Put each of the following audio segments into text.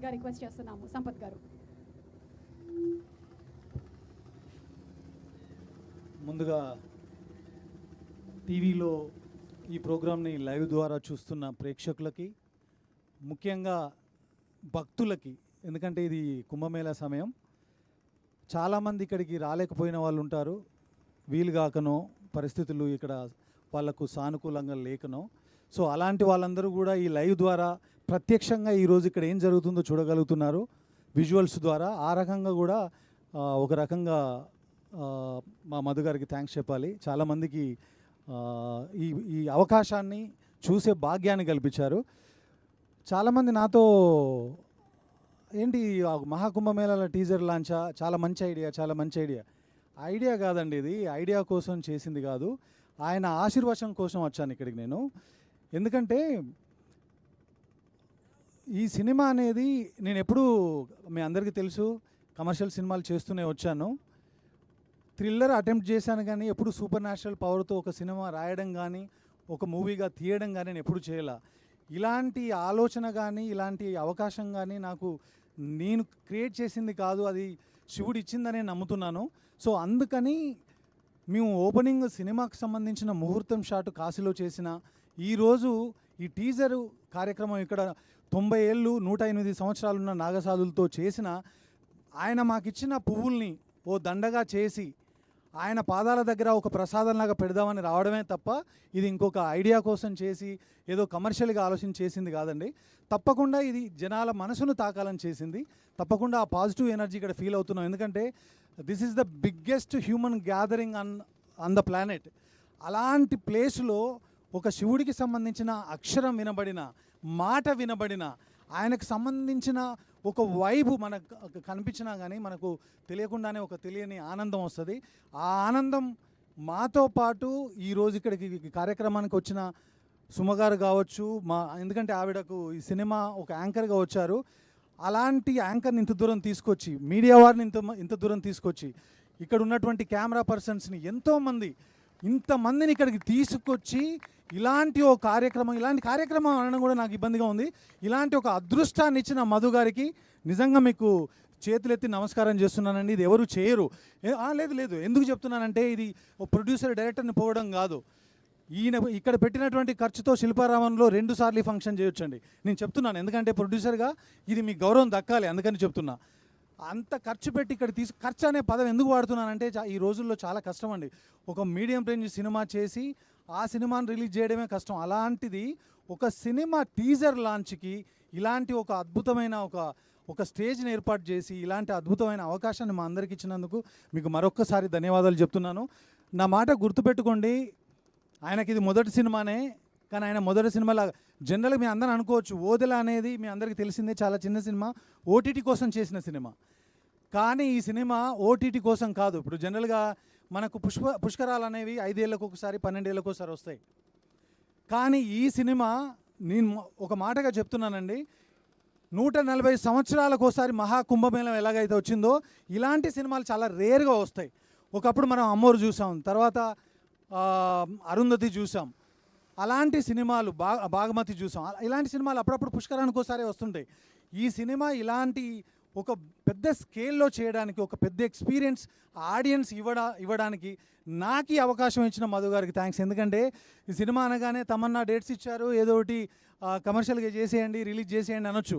చేయాల్సిందిగా రిక్వెస్ట్ చేస్తున్నాము. సంపత్ గారు. ముందుగా టీవీలో ఈ ప్రోగ్రామ్ని లైవ్ ద్వారా చూస్తున్న ప్రేక్షకులకి, ముఖ్యంగా భక్తులకి, ఎందుకంటే ఇది కుంభమేళా సమయం, చాలామంది ఇక్కడికి రాలేకపోయిన వాళ్ళు ఉంటారు, వీలుగాకనో పరిస్థితులు ఇక్కడ వాళ్లకు సానుకూలంగా లేకనో. సో అలాంటి వాళ్ళందరూ కూడా ఈ లైవ్ ద్వారా ప్రత్యక్షంగా ఈరోజు ఇక్కడ ఏం జరుగుతుందో చూడగలుగుతున్నారు విజువల్స్ ద్వారా. ఆ రకంగా కూడా ఒక రకంగా మా మధు గారికి థ్యాంక్స్ చెప్పాలి. చాలామందికి ఈ ఈ అవకాశాన్ని చూసే భాగ్యాన్ని కల్పించారు. చాలామంది నాతో ఏంటి మహాకుంభమేళాల టీజర్ లాంచా, చాలా మంచి ఐడియా, చాలా మంచి ఐడియా. ఐడియా కాదండి, ఇది ఐడియా కోసం చేసింది కాదు, ఆయన ఆశీర్వచనం కోసం వచ్చాను ఇక్కడికి నేను. ఎందుకంటే ఈ సినిమా అనేది నేను ఎప్పుడూ, మీ అందరికీ తెలుసు, కమర్షియల్ సినిమాలు చేస్తూనే వచ్చాను. థ్రిల్లర్ అటెంప్ట్ చేశాను కానీ ఎప్పుడు సూపర్ న్యాచురల్ పవర్తో ఒక సినిమా రాయడం కానీ ఒక మూవీగా తీయడం కానీ నేను ఎప్పుడు చేయాల. ఇలాంటి ఆలోచన కానీ ఇలాంటి అవకాశం కానీ నాకు నేను క్రియేట్ చేసింది కాదు, అది శివుడు ఇచ్చిందనే నమ్ముతున్నాను. సో అందుకని మేము ఓపెనింగ్ సినిమాకి సంబంధించిన ముహూర్తం షాట్ కాశీలో చేసిన, ఈరోజు ఈ టీజరు కార్యక్రమం ఇక్కడ 90 ఏళ్ళు 108 సంవత్సరాలున్న నాగసాధులతో చేసిన, ఆయన మాకిచ్చిన పువ్వుల్ని ఓ దండగా చేసి ఆయన పాదాల దగ్గర ఒక ప్రసాదంలాగా పెడదామని రావడమే తప్ప ఇది ఇంకొక ఐడియా కోసం చేసి ఏదో కమర్షియల్గా ఆలోచన చేసింది కాదండి. తప్పకుండా ఇది జనాల మనసును తాకాలని చేసింది. తప్పకుండా ఆ పాజిటివ్ ఎనర్జీ ఇక్కడ ఫీల్ అవుతున్నాం. ఎందుకంటే this is the biggest human gathering on the planet. అలాంటి ప్లేస్లో ఒక శివుడికి సంబంధించిన అక్షరం వినబడిన, మాట వినబడిన, ఆయనకు సంబంధించిన ఒక వైబు మనకు కనిపించినా కానీ మనకు తెలియకుండానే ఒక తెలియని ఆనందం వస్తుంది. ఆ ఆనందం మాతో పాటు ఈరోజు ఇక్కడికి కార్యక్రమానికి వచ్చిన సుమగారు కావచ్చు, ఎందుకంటే ఆవిడకు ఈ సినిమా ఒక యాంకర్గా వచ్చారు. అలాంటి యాంకర్ని ఇంత దూరం తీసుకొచ్చి, మీడియా వారిని ఇంత దూరం తీసుకొచ్చి, ఇక్కడ ఉన్నటువంటి కెమెరా పర్సన్స్ని ఇంతమందిని ఇక్కడికి తీసుకొచ్చి ఇలాంటి కార్యక్రమం అనడం కూడా నాకు ఇబ్బందిగా ఉంది. ఇలాంటి ఒక అదృష్టాన్ని ఇచ్చిన మధు గారికి నిజంగా మీకు చేతులెత్తి నమస్కారం చేస్తున్నానండి. ఇది ఎవరు చేయరు. లేదు, ఎందుకు చెప్తున్నానంటే ఇది ప్రొడ్యూసర్ డైరెక్టర్ని పోవడం కాదు. ఈయన ఇక్కడ పెట్టినటువంటి ఖర్చుతో శిల్పారామంలో 2 సార్లు ఫంక్షన్ చేయొచ్చండి. నేను చెప్తున్నాను, ఎందుకంటే ప్రొడ్యూసర్గా ఇది మీకు గౌరవం దక్కాలి, అందుకని చెప్తున్నా. అంత ఖర్చు పెట్టి ఇక్కడ ఖర్చు అనే పదం ఎందుకు వాడుతున్నానంటే ఈ రోజుల్లో చాలా కష్టం అండి. ఒక మీడియం రేంజ్ సినిమా చేసి ఆ సినిమాని రిలీజ్ చేయడమే కష్టం. అలాంటిది ఒక సినిమా టీజర్ లాంచ్కి ఇలాంటి ఒక అద్భుతమైన ఒక స్టేజ్ని ఏర్పాటు చేసి ఇలాంటి అద్భుతమైన అవకాశాన్ని మా అందరికి ఇచ్చినందుకు మీకు మరొక్కసారి ధన్యవాదాలు చెప్తున్నాను. నా మాట గుర్తుపెట్టుకోండి, ఆయనకి ఇది మొదటి సినిమానే, కానీ ఆయన మొదటి సినిమాలా జనరల్గా మీ అందరూ అనుకోవచ్చు, ఓదెల అనేది మీ అందరికీ తెలిసిందే, చాలా చిన్న సినిమా, ఓటీటీ కోసం చేసిన సినిమా. కానీ ఈ సినిమా ఓటీటీ కోసం కాదు. ఇప్పుడు జనరల్గా మనకు పుష్కరాలు అనేవి 5 ఏళ్ళకు ఒకసారి 12 ఏళ్ళకు ఒకసారి వస్తాయి. కానీ ఈ సినిమా నేను ఒక మాటగా చెప్తున్నానండి, 140 సంవత్సరాలకు ఒకసారి మహాకుంభమేళం ఎలాగైతే వచ్చిందో ఇలాంటి సినిమాలు చాలా రేర్గా వస్తాయి. ఒకప్పుడు మనం అమ్మోరు చూసాం, తర్వాత అరుంధతి చూసాం, అలాంటి సినిమాలు బాగమతి చూసాం. ఇలాంటి సినిమాలు అప్పుడప్పుడు పుష్కరానికి ఒకసారి వస్తుంటాయి. ఈ సినిమా ఇలాంటి ఒక పెద్ద స్కేల్లో చేయడానికి, ఒక పెద్ద ఎక్స్పీరియన్స్ ఆడియన్స్ ఇవ్వడానికి నాకు ఈ అవకాశం ఇచ్చిన మధు గారికి థ్యాంక్స్. ఎందుకంటే ఈ సినిమా అనగానే తమన్నా డేట్స్ ఇచ్చారు, ఏదో ఒకటి కమర్షియల్గా చేసేయండి, రిలీజ్ చేసేయండి అనొచ్చు.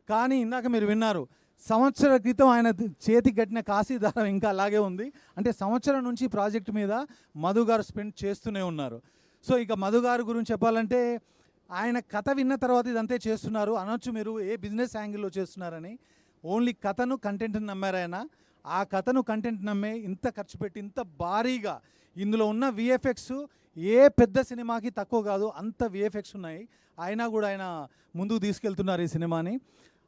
కానీ ఇందాక మీరు విన్నారు, సంవత్సర క్రితం ఆయన చేతికి కట్టిన కాశీ దారం ఇంకా అలాగే ఉంది. అంటే సంవత్సరం నుంచి ప్రాజెక్ట్ మీద మధు గారు స్పెండ్ చేస్తూనే ఉన్నారు. సో ఇక మధు గారి గురించి చెప్పాలంటే, ఆయన కథ విన్న తర్వాత ఇదంతే చేస్తున్నారు అనొచ్చు మీరు, ఏ బిజినెస్ యాంగిల్లో చేస్తున్నారని. ఓన్లీ కథను, కంటెంట్ని నమ్మారు ఆయన. ఆ కథను, కంటెంట్ నమ్మే ఇంత ఖర్చు పెట్టి ఇంత భారీగా ఇందులో ఉన్న విఎఫ్ఎక్స్ ఏ పెద్ద సినిమాకి తక్కువ కాదు, అంత విఎఫ్ఎక్స్ ఉన్నాయి. అయినా కూడా ఆయన ముందుకు తీసుకెళ్తున్నారు ఈ సినిమాని.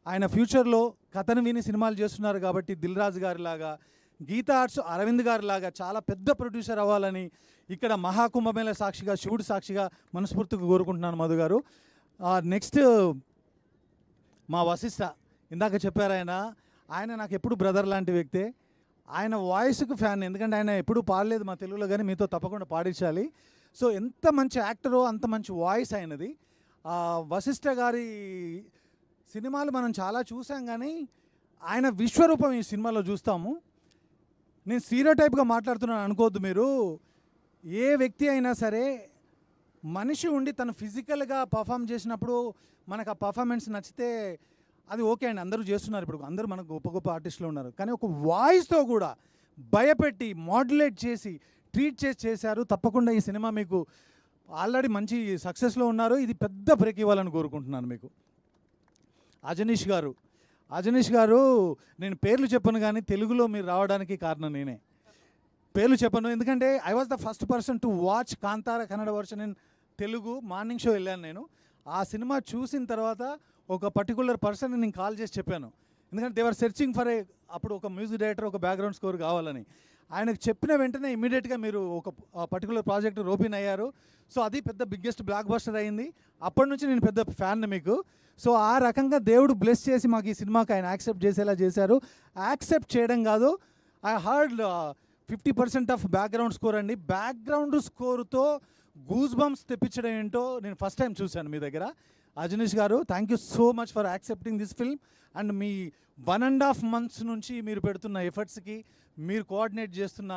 ఆయన ఫ్యూచర్లో కథను విని సినిమాలు చేస్తున్నారు కాబట్టి దిల్ రాజు గారిలాగా, గీతా ఆర్ట్స్ అరవింద్ గారిలాగా చాలా పెద్ద ప్రొడ్యూసర్ అవ్వాలని ఇక్కడ మహాకుంభమేళ సాక్షిగా, శివుడు సాక్షిగా మనస్ఫూర్తిగా కోరుకుంటున్నాను మధు గారు. నెక్స్ట్ మా వశిష్ఠ, ఇందాక చెప్పారు ఆయన నాకు ఎప్పుడు బ్రదర్ లాంటి వ్యక్తే. ఆయన వాయిస్కు ఫ్యాన్, ఎందుకంటే ఆయన ఎప్పుడూ పాడలేదు మా తెలుగులో, కానీ మీతో తప్పకుండా పాడించాలి. సో ఎంత మంచి యాక్టరో అంత మంచి వాయిస్ ఆయనది. వశిష్ఠ గారి సినిమాలు మనం చాలా చూసాం కానీ ఆయన విశ్వరూపం ఈ సినిమాలో చూస్తాము. నేను స్టీరియోటైప్గా మాట్లాడుతున్నాను అనుకోవద్దు మీరు. ఏ వ్యక్తి అయినా సరే మనిషి ఉండి తను ఫిజికల్గా పర్ఫామ్ చేసినప్పుడు మనకు ఆ పర్ఫార్మెన్స్ నచ్చితే అది ఓకే అండి, అందరూ చేస్తున్నారు. ఇప్పుడు అందరూ మనకు గొప్ప గొప్ప ఆర్టిస్టులు ఉన్నారు. కానీ ఒక వాయిస్తో కూడా భయపెట్టి మాడ్యులేట్ చేసి ట్రీట్ చేశారు. తప్పకుండా ఈ సినిమా మీకు ఆల్రెడీ మంచి సక్సెస్లో ఉన్నారు. ఇది పెద్ద బ్రేక్ ఇవ్వాలని కోరుకుంటున్నాను మీకు. అజనీష్ గారు నేను పేర్లు చెప్పను కానీ తెలుగులో మీరు రావడానికి కారణం నేనే. పేర్లు చెప్పను ఎందుకంటే I was the first person to watch Kantara Kannada version in Telugu. Morning show వెళ్ళాను నేను. ఆ సినిమా చూసిన తర్వాత ఒక పర్టికులర్ పర్సన్ నేను కాల్ చేసి చెప్పాను. ఎందుకంటే దేవర్ సెర్చింగ్ ఫర్ అప్పుడు ఒక మ్యూజిక్ డైరెక్టర్, ఒక బ్యాక్గ్రౌండ్ స్కోర్ కావాలని. ఆయనకు చెప్పిన వెంటనే ఇమీడియట్గా మీరు ఒక పర్టికులర్ ప్రాజెక్ట్ రోపిన్ అయ్యారు. సో అది పెద్ద బిగ్గెస్ట్ బ్లాక్ బస్టర్ అయింది. అప్పటి నుంచి నేను పెద్ద ఫ్యాన్ మీకు. సో ఆ రకంగా దేవుడు బ్లెస్ చేసి మాకు ఈ సినిమాకి ఆయన యాక్సెప్ట్ చేసేలా చేశారు. యాక్సెప్ట్ చేయడం కాదు, I heard 50% of background score అండి. బ్యాక్గ్రౌండ్ స్కోర్తో గూస్ బంప్స్ తెప్పించడం ఏంటో నేను ఫస్ట్ టైం చూశాను మీ దగ్గర. అజనీష్ గారు, thank you so much for accepting this film. And me 1.5 months నుంచి మీరు పెడుతున్న ఎఫర్ట్స్కి, మీరు కోఆర్డినేట్ చేస్తున్న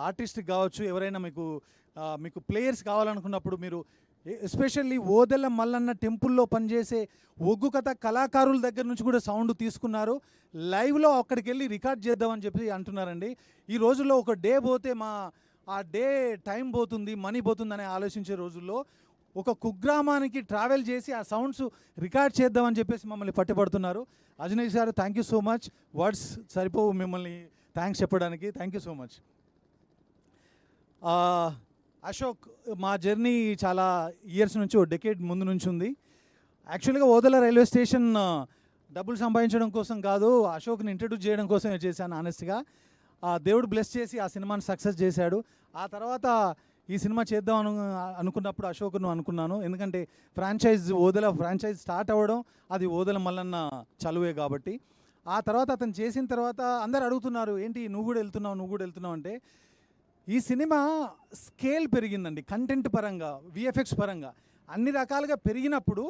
ఆర్టిస్ట్కి కావచ్చు, ఎవరైనా మీకు ప్లేయర్స్ కావాలనుకున్నప్పుడు మీరు ఎస్పెషల్లీ ఓదెల మల్లన్న టెంపుల్లో పనిచేసే ఒగ్గు కథ కళాకారుల దగ్గర నుంచి కూడా సౌండ్ తీసుకున్నారు. లైవ్లో అక్కడికి వెళ్ళి రికార్డ్ చేద్దామని చెప్పి అంటున్నారండి. ఈ రోజుల్లో ఒక డే పోతే ఆ డే టైం పోతుంది, మనీ పోతుంది అని ఆలోచించే రోజుల్లో ఒక కుగ్రామానికి ట్రావెల్ చేసి ఆ సౌండ్స్ రికార్డ్ చేద్దామని చెప్పేసి మమ్మల్ని పట్టుబడుతున్నారు. అజనీష్ గారు, thank you so much. Words సరిపోవు మిమ్మల్ని థ్యాంక్స్ చెప్పడానికి. Thank you so much. Ashok, మా జర్నీ చాలా ఇయర్స్ నుంచి, ఓ డెకేడ్ ముందు నుంచి ఉంది. యాక్చువల్గా ఓదెల రైల్వే స్టేషన్ డబ్బులు సంపాదించడం కోసం కాదు, అశోక్ని ఇంట్రడ్యూస్ చేయడం కోసమే చేశాను ఆనెస్ట్గా. దేవుడు బ్లెస్ చేసి ఆ సినిమాని సక్సెస్ చేశాడు. ఆ తర్వాత ఈ సినిమా చేద్దాం అనుకున్నప్పుడు అశోక్ను అనుకున్నాను. ఎందుకంటే ఓదెల ఫ్రాంచైజ్ స్టార్ట్ అవ్వడం అది ఓదెల మల్లన్న చలువే కాబట్టి. ఆ తర్వాత అతను చేసిన తర్వాత అందరు అడుగుతున్నారు, ఏంటి నువ్వు కూడా వెళ్తున్నావు అంటే, ఈ సినిమా స్కేల్ పెరిగిందండి. కంటెంట్ పరంగా, విఎఫ్ఎక్స్ పరంగా అన్ని రకాలుగా పెరిగినప్పుడు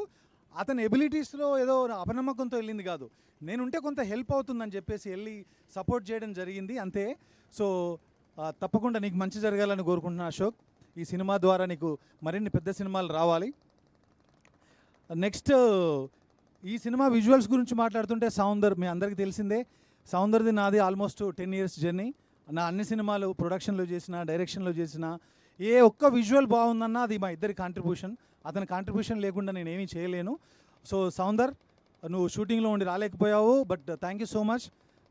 అతని ఎబిలిటీస్లో ఏదో అపనమ్మకంతో వెళ్ళింది కాదు, నేనుంటే కొంత హెల్ప్ అవుతుందని చెప్పేసి వెళ్ళి సపోర్ట్ చేయడం జరిగింది అంతే. సో తప్పకుండా నీకు మంచి జరగాలని కోరుకుంటున్నాను అశోక్. ఈ సినిమా ద్వారా నీకు మరిన్ని పెద్ద సినిమాలు రావాలి. నెక్స్ట్, ఈ సినిమా విజువల్స్ గురించి మాట్లాడుతుంటే సౌందర్ మీ అందరికీ తెలిసిందే. సౌందర్ది నాది ఆల్మోస్ట్ 10 years జర్నీ. నా అన్ని సినిమాలు ప్రొడక్షన్లో చేసిన, డైరెక్షన్లో చేసిన, ఏ ఒక్క విజువల్ బాగుందన్నా అది మా ఇద్దరి కాంట్రిబ్యూషన్. అతని కాంట్రిబ్యూషన్ లేకుండా నేను ఏమీ చేయలేను. సో సౌందర్, నువ్వు షూటింగ్లో ఉండి రాలేకపోయావు, but thank you so much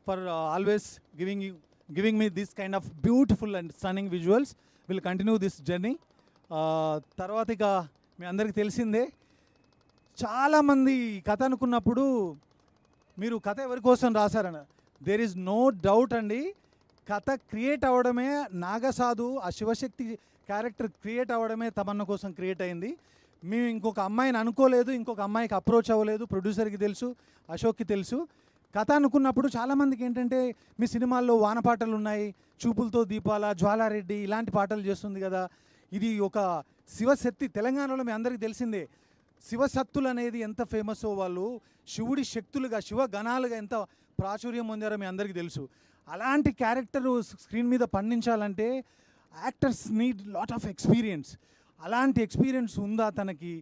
for always giving me this kind of beautiful and stunning visuals. Will continue this journey. తర్వాత ఇక మీ అందరికీ తెలిసిందే, చాలామంది కథ అనుకున్నప్పుడు మీరు కథ ఎవరి కోసం రాశారని, దేర్ ఈజ్ నో డౌట్ అండి. కథ క్రియేట్ అవ్వడమే నాగసాధు, ఆ శివశక్తి క్యారెక్టర్ క్రియేట్ అవ్వడమే తమన్న కోసం క్రియేట్ అయింది. మేము ఇంకొక అమ్మాయిని అనుకోలేదు, ఇంకొక అమ్మాయికి అప్రోచ్ అవ్వలేదు. ప్రొడ్యూసర్కి తెలుసు, అశోక్కి తెలుసు. కథ అనుకున్నప్పుడు చాలామందికి ఏంటంటే, మీ సినిమాల్లో వాన పాటలు ఉన్నాయి, చూపులతో దీపాల, జ్వాలారెడ్డి ఇలాంటి పాటలు చేస్తుంది కదా, ఇది ఒక శివశక్తి. తెలంగాణలో మీ అందరికీ తెలిసిందే శివశక్తులు అనేది ఎంత ఫేమస్సో, వాళ్ళు శివుడి శక్తులుగా, శివగణాలుగా ఎంత ప్రాచుర్యం పొందారో మీ అందరికీ తెలుసు. అలాంటి క్యారెక్టరు స్క్రీన్ మీద పండించాలంటే actors need lot of experience. అలాంటి ఎక్స్పీరియన్స్ ఉందా తనకి?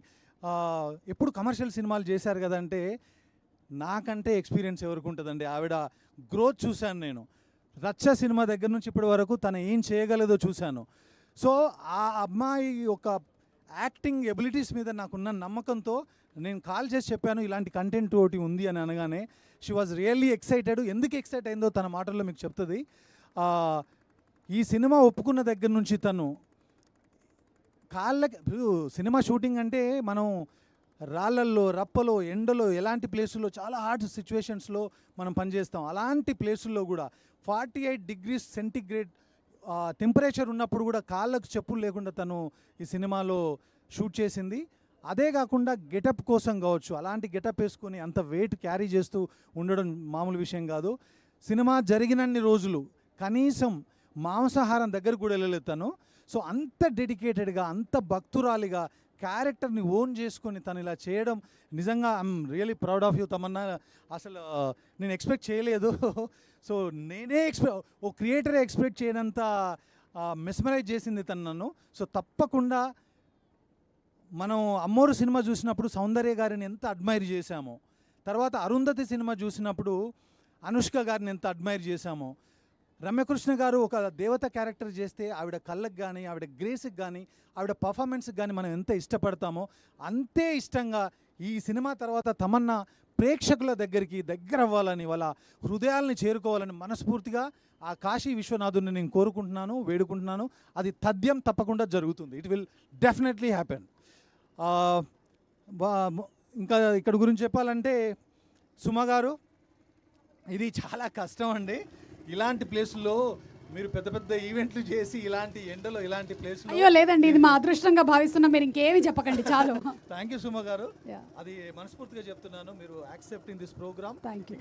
ఎప్పుడు కమర్షియల్ సినిమాలు చేశారు కదంటే, నాకంటే ఎక్స్పీరియన్స్ ఎవరికి ఉంటుందండి. ఆవిడ గ్రోత్ చూశాను నేను. రచ్చ సినిమా దగ్గర నుంచి ఇప్పటి వరకు తను ఏం చేయగలదో చూశాను. సో ఆ అమ్మాయి ఒక యాక్టింగ్ ఎబిలిటీస్ మీద నాకున్న నమ్మకంతో నేను కాల్ చేసి చెప్పాను, ఇలాంటి కంటెంట్ ఒకటి ఉంది అని అనగానే షీ వాజ్ రియల్లీ ఎక్సైటెడ్. ఎందుకు ఎక్సైట్ అయిందో తన మాటల్లో మీకు చెప్తుంది. ఈ సినిమా ఒప్పుకున్న దగ్గర నుంచి తను సినిమా షూటింగ్ అంటే మనం రాళ్ళల్లో, రప్పలో, ఎండలో, ఎలాంటి ప్లేసుల్లో, చాలా హార్డ్ సిచ్యువేషన్స్లో మనం పనిచేస్తాం. అలాంటి ప్లేసుల్లో కూడా 48 degrees సెంటిగ్రేడ్ టెంపరేచర్ ఉన్నప్పుడు కూడా కాళ్ళకు చెప్పులు లేకుండా తను ఈ సినిమాలో షూట్ చేసింది. అదే కాకుండా గెటప్ కోసం కావచ్చు, అలాంటి గెటప్ వేసుకొని అంత వెయిట్ క్యారీ చేస్తూ ఉండడం మామూలు విషయం కాదు. సినిమా జరిగినన్ని రోజులు కనీసం మాంసాహారం దగ్గర కూడా వెళ్ళలేదు తను. సో అంత డెడికేటెడ్గా, అంత భక్తురాలిగా క్యారెక్టర్ని ఓన్ చేసుకొని తను ఇలా చేయడం నిజంగా I'm really proud of you Tamannaah. అసలు నేను ఎక్స్పెక్ట్ చేయలేదు. సో నేనే ఓ క్రియేటరే ఎక్స్పెక్ట్ చేయనంత మెస్మరైజ్ చేసింది తను నన్ను. సో తప్పకుండా మనం అమ్మోరు సినిమా చూసినప్పుడు సౌందర్య గారిని ఎంత అడ్మైర్ చేశామో, తర్వాత అరుంధతి సినిమా చూసినప్పుడు అనుష్క గారిని ఎంత అడ్మైర్ చేశామో, రమ్యకృష్ణ గారు ఒక దేవత క్యారెక్టర్ చేస్తే ఆవిడ కళ్ళకు కానీ ఆవిడ గ్రేస్కి కానీ ఆవిడ పర్ఫార్మెన్స్కి కానీ మనం ఎంత ఇష్టపడతామో అంతే ఇష్టంగా ఈ సినిమా తర్వాత తమన్నా ప్రేక్షకుల దగ్గర అవ్వాలని, వాళ్ళ హృదయాల్ని చేరుకోవాలని మనస్ఫూర్తిగా ఆ కాశీ విశ్వనాథుని నేను కోరుకుంటున్నాను, వేడుకుంటున్నాను. అది తథ్యం తప్పకుండా జరుగుతుంది. It will definitely happen. ఇంకా ఇక్కడ గురించి చెప్పాలంటే సుమ గారు, ఇది చాలా కష్టం అండి. ఇలాంటి ప్లేసుల్లో మీరు పెద్ద పెద్ద ఈవెంట్లు చేసి ఇలాంటి ఎండలో ఇలాంటి ప్లేస్లో. అయ్యో లేదండి, ఇది మా అదృష్టంగా భావిస్తున్నాం. మీరు ఇంకేమి చెప్పకండి, చాలు. థ్యాంక్ యూ సుమ గారు, అది మనస్ఫూర్తిగా చెప్తున్నాను. మీరు accept in this programme. Thank you.